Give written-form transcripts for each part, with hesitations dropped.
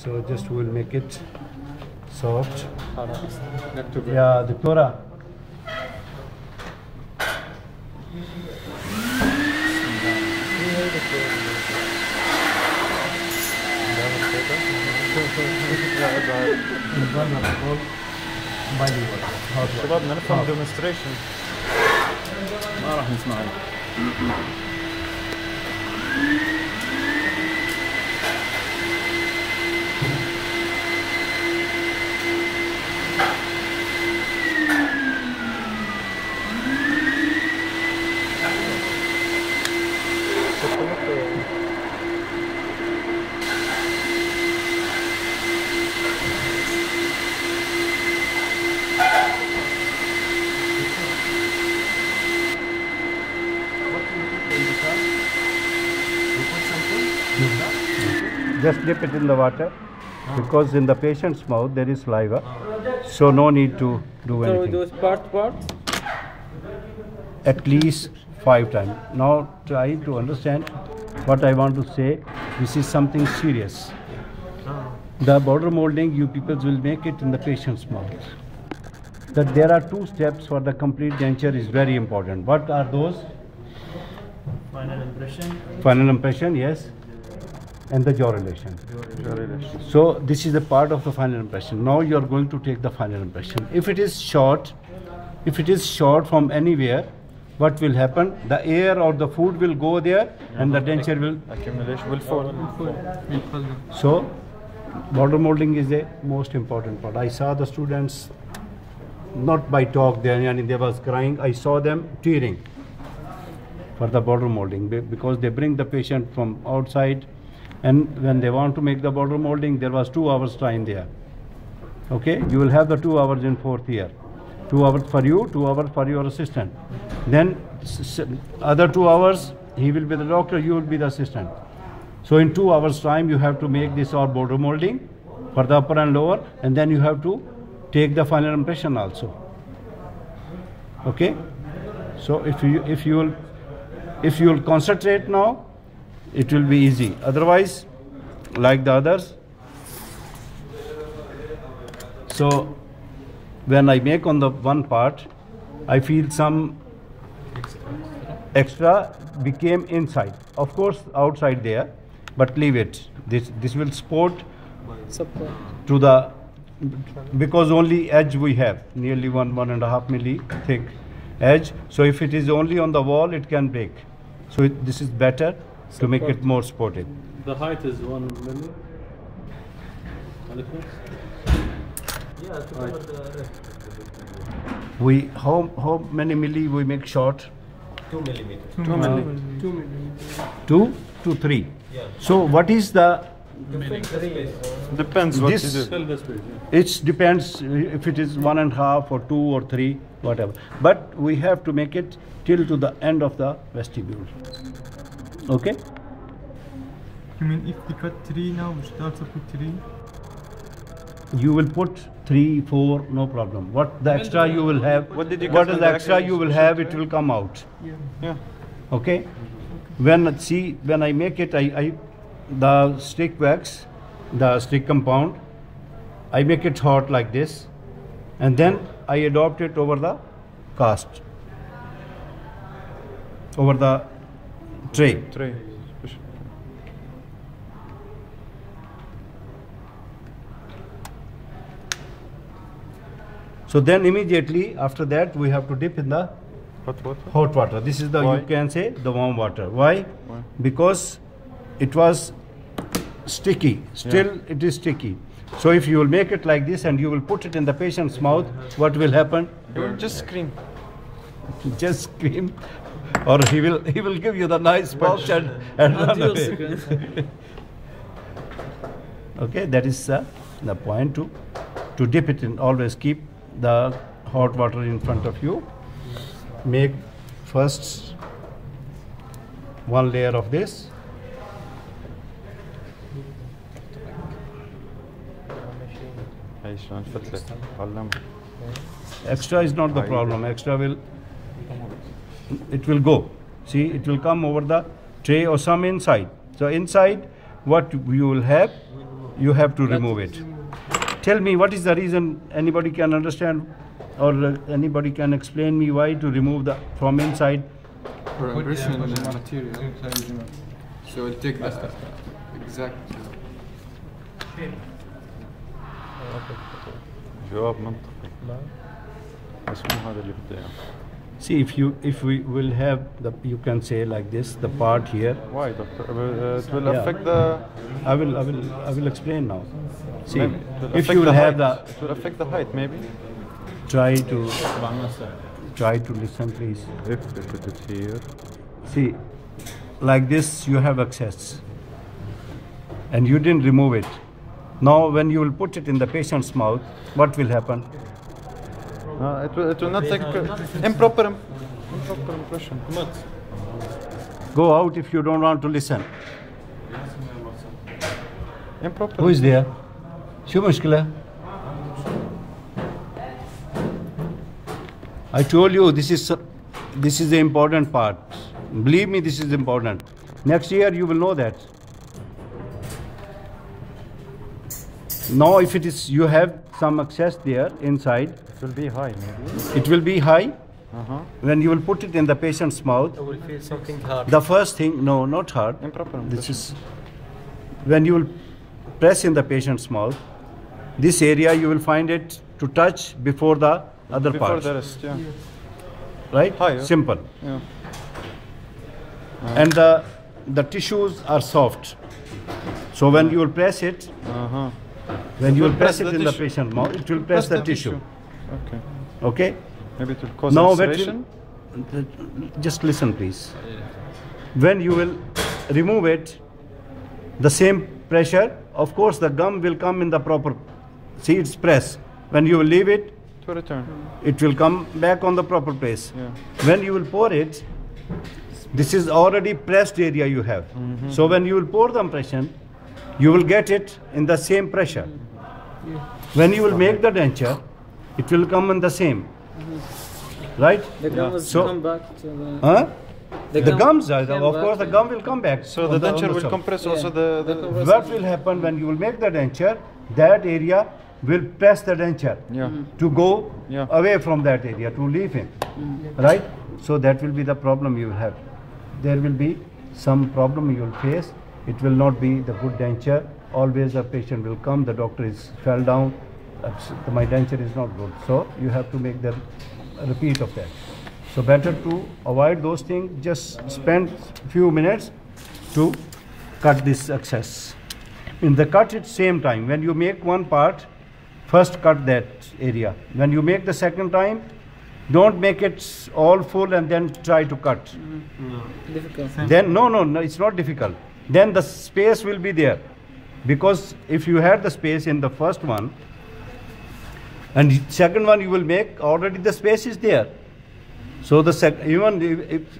So just we'll make it soft. Not too bad. Yeah, Doctora. شبابنا نفهم demonstration ما راح نسمع. Just dip it in the water because in the patient's mouth there is saliva, so no need to do So anything. those parts? At least 5 times. Now try to understand what I want to say. This is something serious. The border molding, you people will make it in the patient's mouth. That there are 2 steps for the complete denture is very important. What are those? Final impression. Final impression, yes, and the jaw relation. So this is a part of the final impression. Now you are going to take the final impression. If it is short from anywhere, what will happen? The air or the food will go there and the denture will accumulation will fall. So border molding is the most important part. I saw the students not by talk there, and they was crying. I saw them tearing for the border molding because they bring the patient from outside, and when they want to make the border molding, there was 2 hours time there. Okay, you will have the 2 hours in 4th year. 2 hours for you, 2 hours for your assistant. Then other 2 hours he will be the doctor, you will be the assistant. So in 2 hours time you have to make this or border molding for the upper and lower, and then you have to take the final impression also. Okay, so if you will concentrate now, it will be easy. Otherwise, like the others. So when I make on the one part, I feel some extra became inside. Of course, outside there, but leave it. This will support to the, because only edge we have, nearly 1.5 milli thick edge. So if it is only on the wall, it can break. So this is better to make it more supportive. The height is 1 milli. Yeah, How many milli we make short? 2 millimeters. 2 millimeters. 2 to 3. Yeah. So what is the? Depends what This- you do. Fill the space. Yeah. It depends if it is 1.5 or 2 or 3, whatever. But we have to make it till to the end of the vestibule. Okay. You mean if we cut 3 now, we should also put 3? You will put 3, 4, no problem. What the extra you will have? What did you What cut is on the the extra you will have? It actual will come out. Yeah. Okay. When I make it, the stick wax, the stick compound, I make it hot like this, and then I adopt it over the cast, over the tray. Tray. So then immediately after that we have to dip in the Hot water. hot water. This is the, Why? you can say, the warm water. Why? Why? Because it was sticky. Still it is sticky. So if you will make it like this and you will put it in the patient's mouth, what will happen? You will just scream. Just scream, or he will give you the nice pouch and run away. Okay, that is the point to dip it in. Always keep the hot water in front of you. Make first one layer of this. هاي شلون فتلة علم. Extra is not the problem. Extra it will go. See, it will come over the tray or some inside. So inside, what you will have, you have to remove it. Tell me what is the reason. Anybody can understand, or anybody can explain me why to remove the from inside? For impression material. So it'll take the exact. جواب منطقي. بس مو هذا اللي بدي اياه. See, if we will have the, you can say like this, the part here. Why, doctor? It will Yeah. affect the. I will explain now. See, maybe it will if affect you will the have height. the, It will affect the height, maybe. try to listen, please. If they put it here. See, like this you have access, and you didn't remove it. Now, when you will put it in the patient's mouth, what will happen? It will not take improper impression. Go out if you don't want to listen. Improper. Who is there? شو مشكلة? I told you this is the important part. Believe me, this is important. Next year you will know that. Now if it is, you have some access there inside, It will be high, maybe. it will be high. When you will put it in the patient's mouth, I will feel something hard. the first thing, no, not hard. Improper This impression. is when you will press in the patient's mouth, this area you will find it to touch before the other Before part. the rest, yeah. Right? Higher. Simple. Yeah. And the tissues are soft. So when you will press it, when you will press it in the patient's mouth, it will press the tissue. Okay. Okay? Maybe it will cause Now, ulceration. just listen, please. When you will remove it, the same pressure, of course, the gum will come in the proper. See, it's press. When you will leave it, To return. it will come back on the proper place. Yeah. When you will pour it, this is already pressed area you have. So when you will pour the impression, you will get it in the same pressure. When you will make the denture, it will come in the same. Right? The gum will So- come back to the. Huh? The gums, came of course, the back. gum will come back. So the denture will top. compress also Yeah. the What will happen when you will make the denture? That area will press the denture yeah. to go Yeah. away from that area, to leave him. Right? So that will be the problem you will have. There will be some problem you will face. It will not be the good denture. Always the patient will come, the doctor is fell down, my denture is not good. So you have to make the repeat of that. So better to avoid those things, just spend few minutes to cut this excess. In the cut at same time, when you make one part, first cut that area. When you make the second time, don't make it all full and then try to cut. Difficult. Then no, it's not difficult. Then the space will be there, because if you had the space in the first one and second one you will make, already the space is there. So the even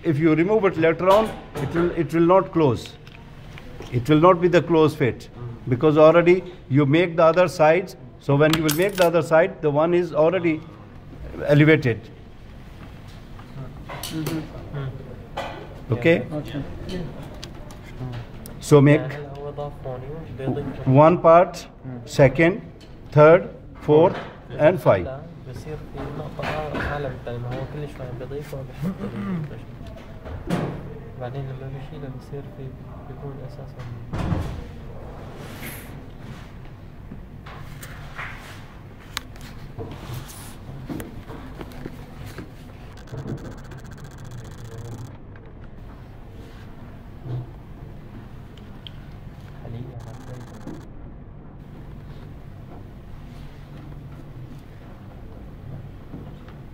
if you remove it later on, it will not close. It will not be the close fit, because already you make the other sides. So when you will make the other side, the one is already elevated. Okay? Okay. So make هو ضاف هوني بيضيف one part, second, third, fourth and five. لا بصير في نقطة أعلى من الثانية، ما هو كل شوي بيضيف وبيحط بعدين لما بيشيله بيصير في بيكون أساسا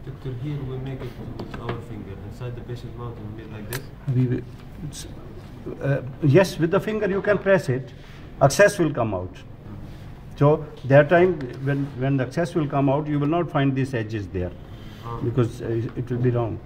Doctor, here we make it with our finger inside the patient's mouth and make like this. Yes, with the finger you can press it, excess will come out. So that time when the excess will come out, you will not find these edges there, because it will be wrong.